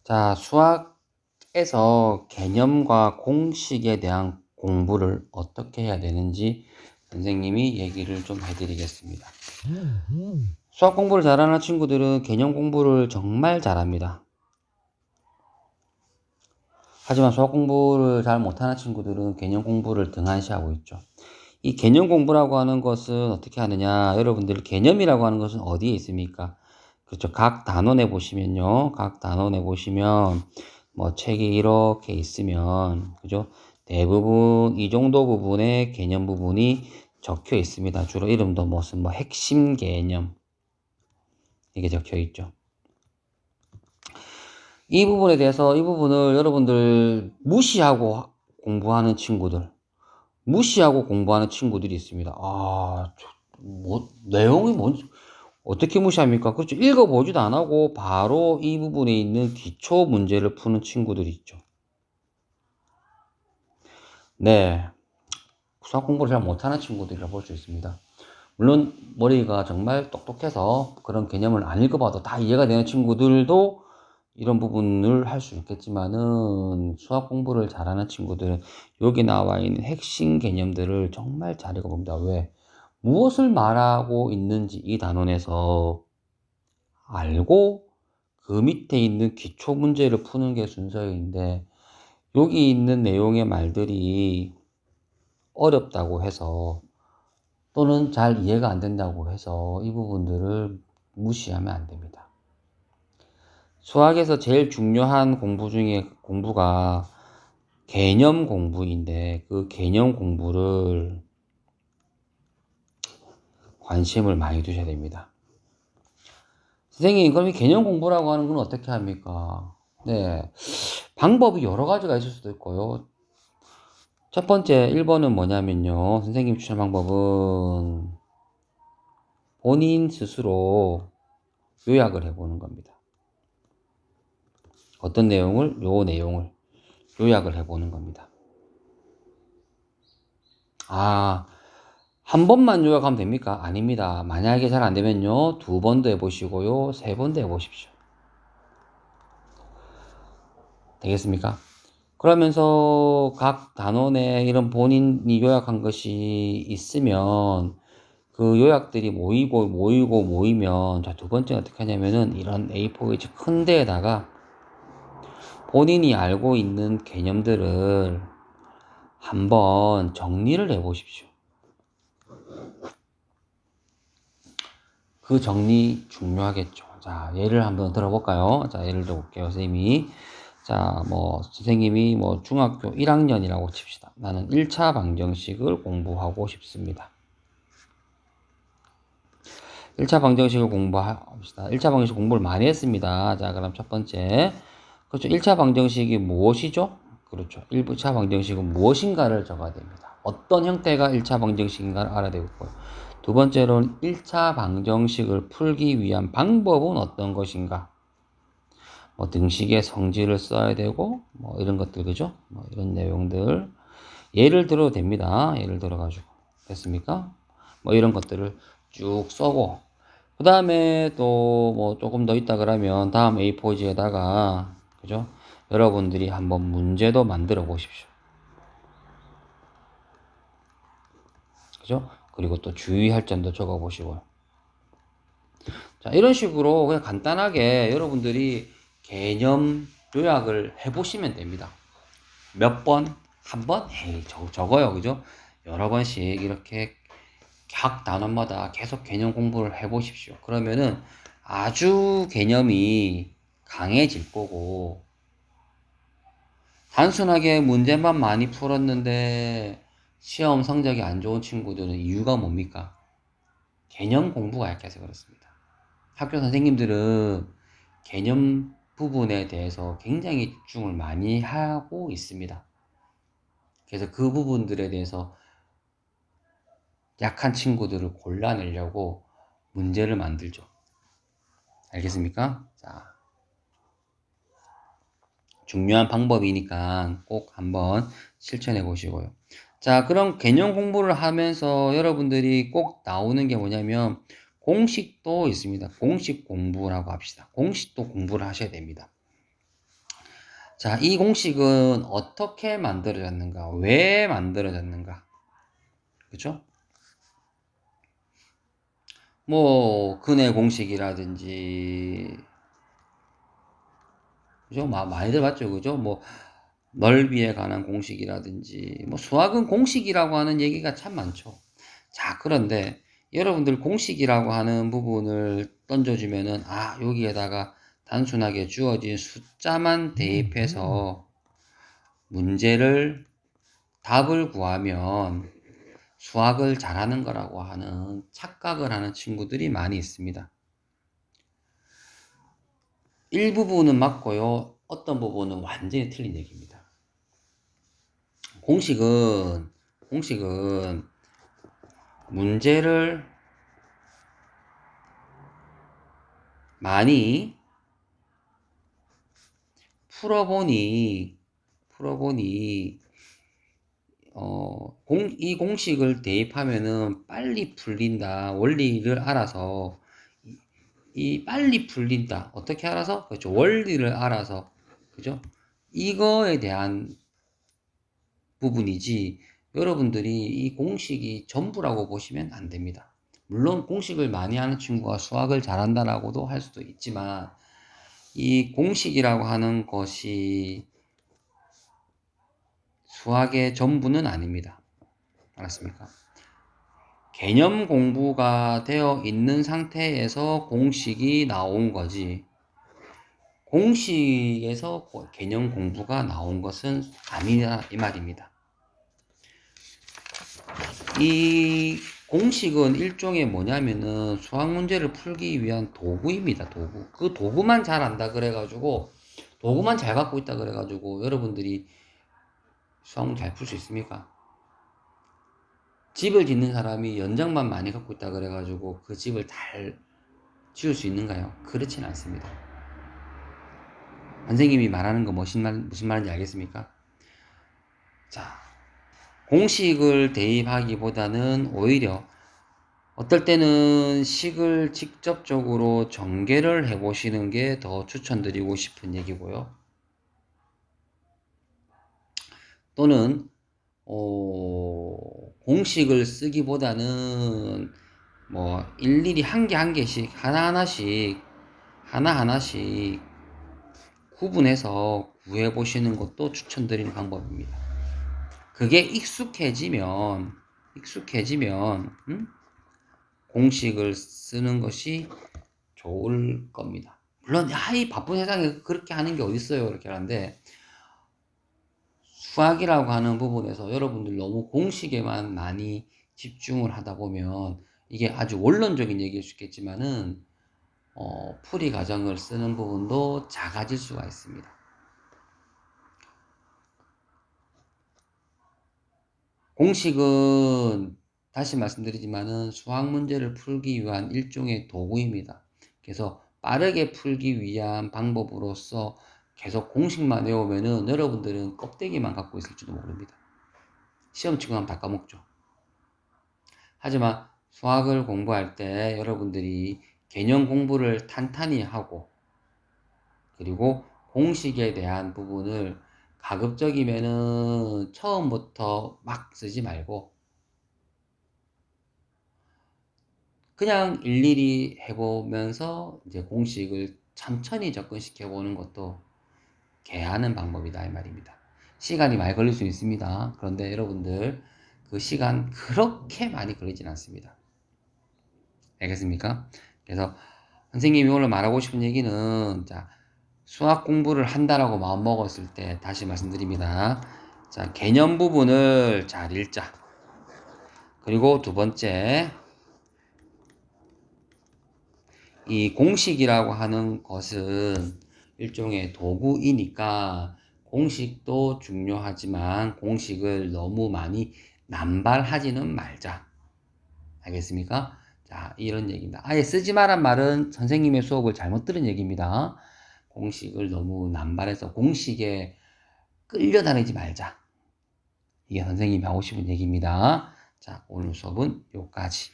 자, 수학에서 개념과 공식에 대한 공부를 어떻게 해야 되는지 선생님이 얘기를 좀 해드리겠습니다. 수학 공부를 잘하는 친구들은 개념 공부를 정말 잘합니다. 하지만 수학 공부를 잘 못하는 친구들은 개념 공부를 등한시하고 있죠. 이 개념 공부라고 하는 것은 어떻게 하느냐? 여러분들 개념이라고 하는 것은 어디에 있습니까? 그렇죠. 각 단원에 보시면요. 각 단원에 보시면 뭐 책이 이렇게 있으면 그죠? 대부분 이 정도 부분의 개념 부분이 적혀 있습니다. 주로 이름도 무슨 뭐 핵심 개념 이게 적혀 있죠. 이 부분에 대해서 이 부분을 여러분들 무시하고 공부하는 친구들 무시하고 공부하는 친구들이 있습니다. 내용이 뭔지, 어떻게 무시합니까? 그렇죠. 읽어보지도 안 하고 바로 이 부분에 있는 기초 문제를 푸는 친구들이 있죠. 네. 수학 공부를 잘 못하는 친구들이라 볼 수 있습니다. 물론, 머리가 정말 똑똑해서 그런 개념을 안 읽어봐도 다 이해가 되는 친구들도 이런 부분을 할 수 있겠지만은 수학 공부를 잘하는 친구들은 여기 나와 있는 핵심 개념들을 정말 잘 읽어봅니다. 왜? 무엇을 말하고 있는지 이 단원에서 알고 그 밑에 있는 기초 문제를 푸는 게 순서인데 여기 있는 내용의 말들이 어렵다고 해서 또는 잘 이해가 안 된다고 해서 이 부분들을 무시하면 안 됩니다. 수학에서 제일 중요한 공부 중에 공부가 개념 공부인데 그 개념 공부를 관심을 많이 두셔야 됩니다. 선생님, 그럼 이 개념 공부라고 하는 건 어떻게 합니까? 네. 방법이 여러 가지가 있을 수도 있고요. 첫 번째, 1번은 뭐냐면요. 선생님 추천 방법은 본인 스스로 요약을 해보는 겁니다. 어떤 내용을? 요 내용을 요약을 해보는 겁니다. 한 번만 요약하면 됩니까? 아닙니다. 만약에 잘 안 되면요. 2번도 해보시고요. 3번도 해보십시오. 되겠습니까? 그러면서 각 단원에 이런 본인이 요약한 것이 있으면 그 요약들이 모이면 자, 2번째는 어떻게 하냐면은 이런 A4 큰 데에다가 본인이 알고 있는 개념들을 한번 정리를 해 보십시오. 그 정리 중요하겠죠. 자, 예를 한번 들어볼까요? 자, 예를 들어볼게요. 선생님이 중학교 1학년이라고 칩시다. 나는 1차 방정식을 공부하고 싶습니다. 1차 방정식을 공부합시다. 1차 방정식 공부를 많이 했습니다. 자, 그럼 첫 번째. 그렇죠. 1차 방정식이 무엇이죠? 그렇죠. 1차 방정식은 무엇인가를 적어야 됩니다. 어떤 형태가 1차 방정식인가를 알아야 되고요. 두 번째로는 1차 방정식을 풀기 위한 방법은 어떤 것인가? 등식의 성질을 써야 되고, 이런 것들, 그죠? 이런 내용들. 예를 들어도 됩니다. 예를 들어가지고. 됐습니까? 이런 것들을 쭉 써고, 그 다음에 또 조금 더 있다 그러면 다음 A4지에다가, 그죠? 여러분들이 한번 문제도 만들어 보십시오. 그죠? 그리고 또 주의할 점도 적어 보시고요. 자, 이런 식으로 그냥 간단하게 여러분들이 개념 요약을 해보시면 됩니다. 몇 번? 한 번? 에이, 적어요. 그죠? 여러 번씩 이렇게 각 단원마다 계속 개념 공부를 해보십시오. 그러면은 아주 개념이 강해질 거고, 단순하게 문제만 많이 풀었는데 시험 성적이 안 좋은 친구들은 이유가 뭡니까? 개념 공부가 약해서 그렇습니다. 학교 선생님들은 개념 부분에 대해서 굉장히 집중을 많이 하고 있습니다. 그래서 그 부분들에 대해서 약한 친구들을 골라내려고 문제를 만들죠. 알겠습니까? 자, 중요한 방법이니까 꼭 한번 실천해 보시고요. 자, 그럼 개념 공부를 하면서 여러분들이 꼭 나오는 게 뭐냐면 공식도 있습니다. 공식 공부라고 합시다. 공식도 공부를 하셔야 됩니다. 자, 이 공식은 어떻게 만들어졌는가? 왜 만들어졌는가? 그죠? 뭐, 근의 공식이라든지, 그죠? 많이들 봤죠? 그죠? 뭐, 넓이에 관한 공식이라든지, 뭐, 수학은 공식이라고 하는 얘기가 참 많죠. 자, 그런데 여러분들 공식이라고 하는 부분을 던져주면은, 아, 여기에다가 단순하게 주어진 숫자만 대입해서 문제를, 답을 구하면 수학을 잘하는 거라고 하는 착각을 하는 친구들이 많이 있습니다. 일부분은 맞고요. 어떤 부분은 완전히 틀린 얘기입니다. 공식은 문제를 많이 풀어보니 이 공식을 대입하면은 빨리 풀린다. 원리를 알아서 이 빨리 풀린다. 어떻게 알아서? 그렇죠. 원리를 알아서. 그죠? 이거에 대한 부분이지 여러분들이 이 공식이 전부라고 보시면 안 됩니다. 물론 공식을 많이 하는 친구가 수학을 잘한다라고도 할 수도 있지만 이 공식이라고 하는 것이 수학의 전부는 아닙니다. 알았습니까? 개념 공부가 되어 있는 상태에서 공식이 나온 거지 공식에서 개념 공부가 나온 것은 아니라 이 말입니다. 이 공식은 일종의 뭐냐면은 수학 문제를 풀기 위한 도구입니다. 도구. 그 도구만 잘 안다 그래가지고 도구만 잘 갖고 있다 그래가지고 여러분들이 수학 문제 잘 풀 수 있습니까? 집을 짓는 사람이 연장만 많이 갖고 있다 그래가지고 그 집을 잘 지을 수 있는가요? 그렇진 않습니다. 선생님이 말하는 거 무슨 말인지 알겠습니까? 자, 공식을 대입하기보다는 오히려 어떨 때는 식을 직접적으로 전개를 해보시는 게 더 추천드리고 싶은 얘기고요. 또는 공식을 쓰기보다는 뭐 일일이 한 개 한 개씩 하나하나씩 구분해서 구해 보시는 것도 추천드리는 방법입니다. 그게 익숙해지면 공식을 쓰는 것이 좋을 겁니다. 물론 이 바쁜 세상에 그렇게 하는 게 어딨어요 이렇게 하는데 수학이라고 하는 부분에서 여러분들 너무 공식에만 많이 집중을 하다 보면 이게 아주 원론적인 얘기일 수 있겠지만은 풀이 과정을 쓰는 부분도 작아질 수가 있습니다. 공식은 다시 말씀드리지만은 수학 문제를 풀기 위한 일종의 도구입니다. 그래서 빠르게 풀기 위한 방법으로서 계속 공식만 외우면은 여러분들은 껍데기만 갖고 있을지도 모릅니다. 시험 치고 나면 다 까먹죠. 하지만 수학을 공부할 때 여러분들이 개념 공부를 탄탄히 하고 그리고 공식에 대한 부분을 가급적이면은 처음부터 막 쓰지 말고 그냥 일일이 해보면서 이제 공식을 천천히 접근시켜 보는 것도 개하는 방법이다 이 말입니다. 시간이 많이 걸릴 수 있습니다. 그런데 여러분들 그 시간 그렇게 많이 걸리진 않습니다. 알겠습니까? 그래서 선생님이 오늘 말하고 싶은 얘기는 자 수학 공부를 한다라고 마음 먹었을 때 다시 말씀드립니다. 자 개념 부분을 잘 읽자. 그리고 두 번째 이 공식이라고 하는 것은 일종의 도구이니까 공식도 중요하지만 공식을 너무 많이 남발하지는 말자. 알겠습니까? 자, 이런 얘기입니다. 아예 쓰지 마란 말은 선생님의 수업을 잘못 들은 얘기입니다. 공식을 너무 남발해서 공식에 끌려다니지 말자. 이게 선생님이 하고 싶은 얘기입니다. 자, 오늘 수업은 여기까지.